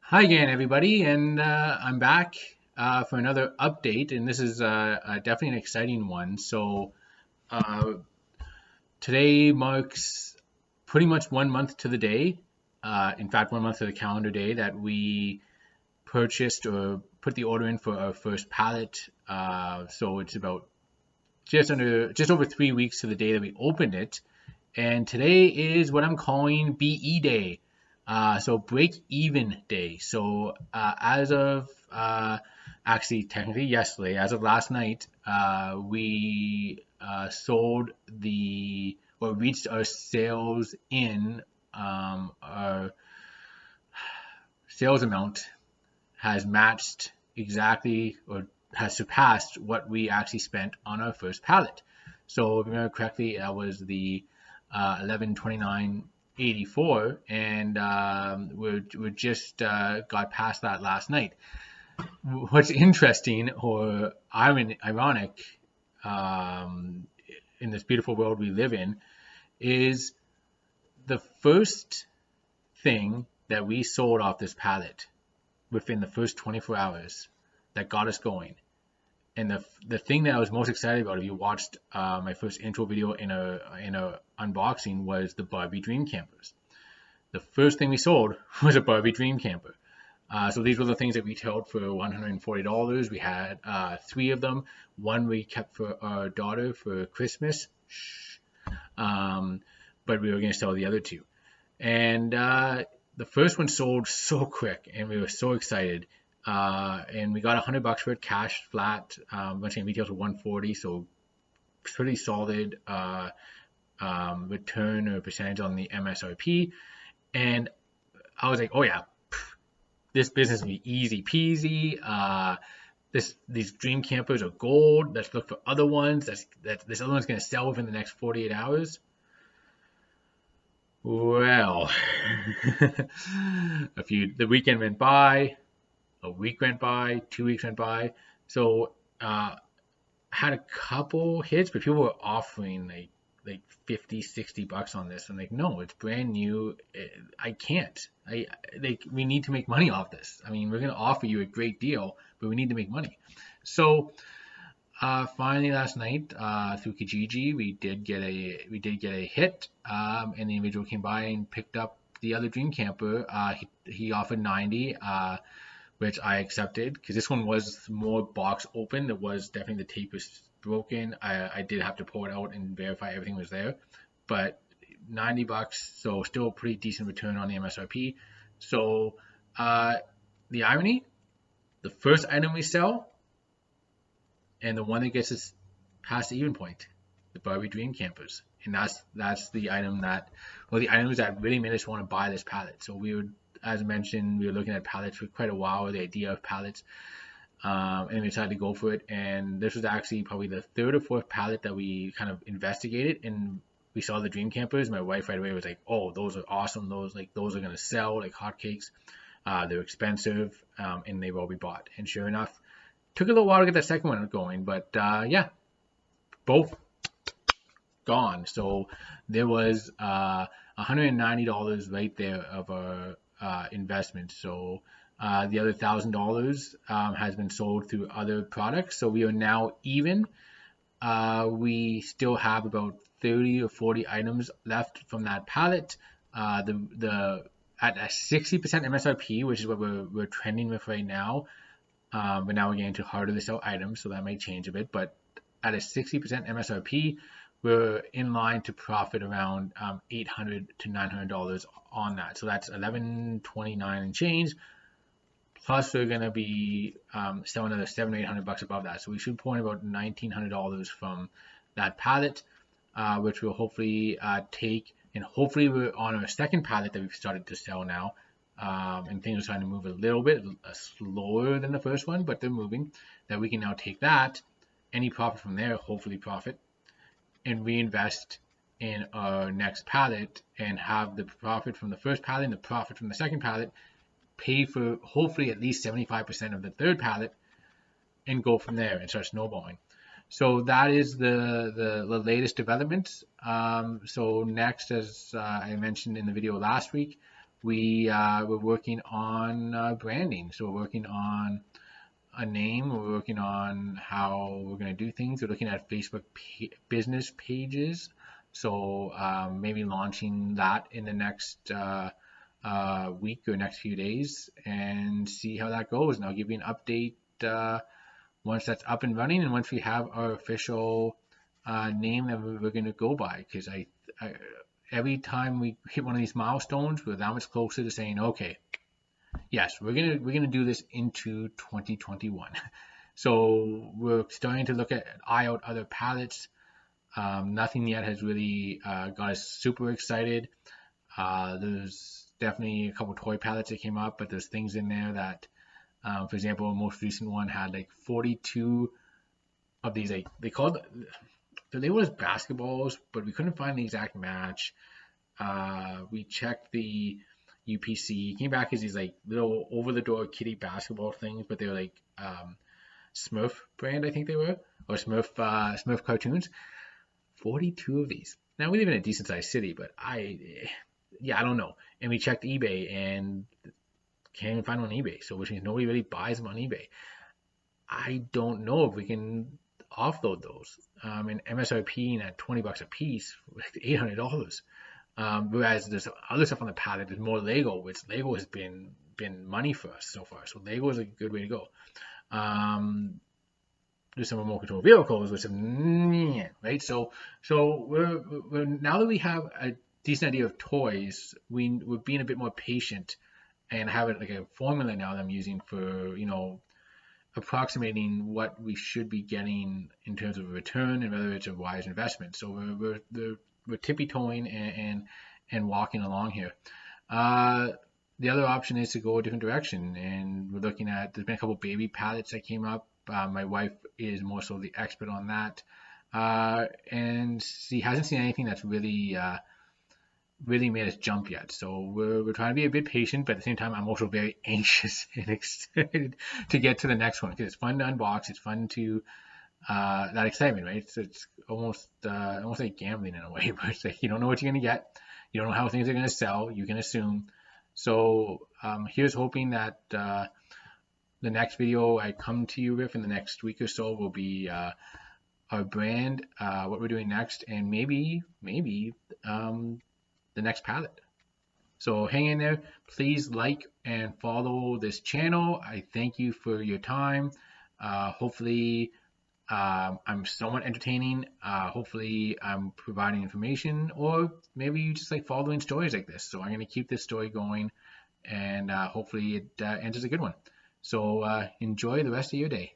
Hi again, everybody, and I'm back for another update, and this is definitely an exciting one. So uh, today marks pretty much 1 month to the day. In fact, 1 month to the calendar day that we purchased or put the order in for our first pallet. So it's about just over 3 weeks to the day that we opened it, and today is what I'm calling BE Day. So break even day. So as of actually technically yesterday, as of last night, we sold the or reached our sales in our sales amount has matched exactly or has surpassed what we actually spent on our first pallet. So if I remember correctly, that was the 1129.84, and we just got past that last night. What's interesting or ironic um, in this beautiful world we live in is the first thing that we sold off this pallet within the first 24 hours that got us going. And the thing that I was most excited about, if you watched my first intro video in a unboxing, was the Barbie Dream Campers. The first thing we sold was a Barbie Dream Camper. So these were the things that retailed for $140. We had three of them. One we kept for our daughter for Christmas, but we were going to sell the other two. And the first one sold so quick, and we were so excited. And we got $100 for it, cash flat. Eventually retail to 140, so pretty solid return or percentage on the MSRP. And I was like, oh yeah, this business will be easy peasy. These dream campers are gold. Let's look for other ones. This other one's going to sell within the next 48 hours. Well, the weekend went by, a week went by, 2 weeks went by. So had a couple hits, but people were offering like 50, $60 on this. I'm like, no, it's brand new. I can't. We need to make money off this. I mean, we're gonna offer you a great deal, but we need to make money. So finally last night through Kijiji, we did get a hit, and the individual came by and picked up the other dream camper. He offered 90, which I accepted because this one was more box open. There was definitely the tape was broken. I did have to pull it out and verify everything was there, but $90, so still a pretty decent return on the MSRP. So the irony, the first item we sell and the one that gets us past the even point, the Barbie Dream Campers. And that's the item the items that really made us want to buy this pallet. So as mentioned, we were looking at pallets for quite a while, the idea of pallets, and we decided to go for it. And this was actually probably the third or fourth pallet that we kind of investigated, and we saw the Dream Campers. My wife right away was like, "Oh, those are awesome! Those are gonna sell like hotcakes. They're expensive, and they will be bought." And sure enough, took a little while to get the second one going, but yeah, both gone. So there was $190 right there of our investment. So the other $1,000 has been sold through other products. So we are now even. We still have about 30 or 40 items left from that pallet. At a 60% MSRP, which is what we're trending with right now. But now we're getting to harder to sell items, so that might change a bit. But at a 60% MSRP, we're in line to profit around $800 to $900 on that. So that's $1,129 and change. Plus, we're going to be selling another $700 or $800 above that. So we should pull in about $1,900 from that pallet, which we'll hopefully take. And hopefully, we're on our second pallet that we've started to sell now. And things are starting to move a little bit slower than the first one, but they're moving. That we can now take that, any profit from there, hopefully profit, and reinvest in our next pallet and have the profit from the first pallet and the profit from the second pallet pay for hopefully at least 75% of the third pallet and go from there and start snowballing. So that is the latest developments. So next, as I mentioned in the video last week, we're working on branding. So we're working on a name. We're working on how we're going to do things. We're looking at Facebook business pages. So maybe launching that in the next week or next few days and see how that goes. And I'll give you an update once that's up and running and once we have our official name that we're going to go by. Because I every time we hit one of these milestones, we're that much closer to saying, okay, yes, we're gonna do this into 2021. So we're starting to eye out other pallets. Nothing yet has really got us super excited. There's definitely a couple toy pallets that came up, but there's things in there that, for example, the most recent one had like 42 of these. Like they called the label as basketballs, but we couldn't find the exact match. We checked the UPC, came back as these like little over-the-door kitty basketball things, but they were like Smurf brand, I think they were, or Smurf cartoons. 42 of these. Now we live in a decent-sized city, but I don't know. And we checked eBay and can't even find them on eBay, so which means nobody really buys them on eBay. I don't know if we can offload those. And MSRP at $20 a piece, like $800. Whereas there's other stuff on the pallet. There's more Lego, which Lego has been money for us so far. So Lego is a good way to go. There's some remote control vehicles, which are right. So we're now that we have a decent idea of toys, we're being a bit more patient and have it like a formula now that I'm using for approximating what we should be getting in terms of a return and whether it's a wise investment. So we're tippy-toeing and walking along here. The other option is to go a different direction, and we're looking at, there's been a couple baby pallets that came up. My wife is more so the expert on that, and she hasn't seen anything that's really made us jump yet. So we're trying to be a bit patient, but at the same time, I'm also very anxious and excited to get to the next one because it's fun to unbox. It's fun to that excitement, right? So it's almost like gambling in a way, but it's like you don't know what you're gonna get, you don't know how things are gonna sell. You can assume. So here's hoping that the next video I come to you with in the next week or so will be our brand, what we're doing next, and maybe the next pallet. So hang in there. Please like and follow this channel. I thank you for your time. Hopefully I'm somewhat entertaining. Hopefully I'm providing information, or maybe you just like following stories like this. So I'm going to keep this story going, and hopefully it ends as a good one. So enjoy the rest of your day.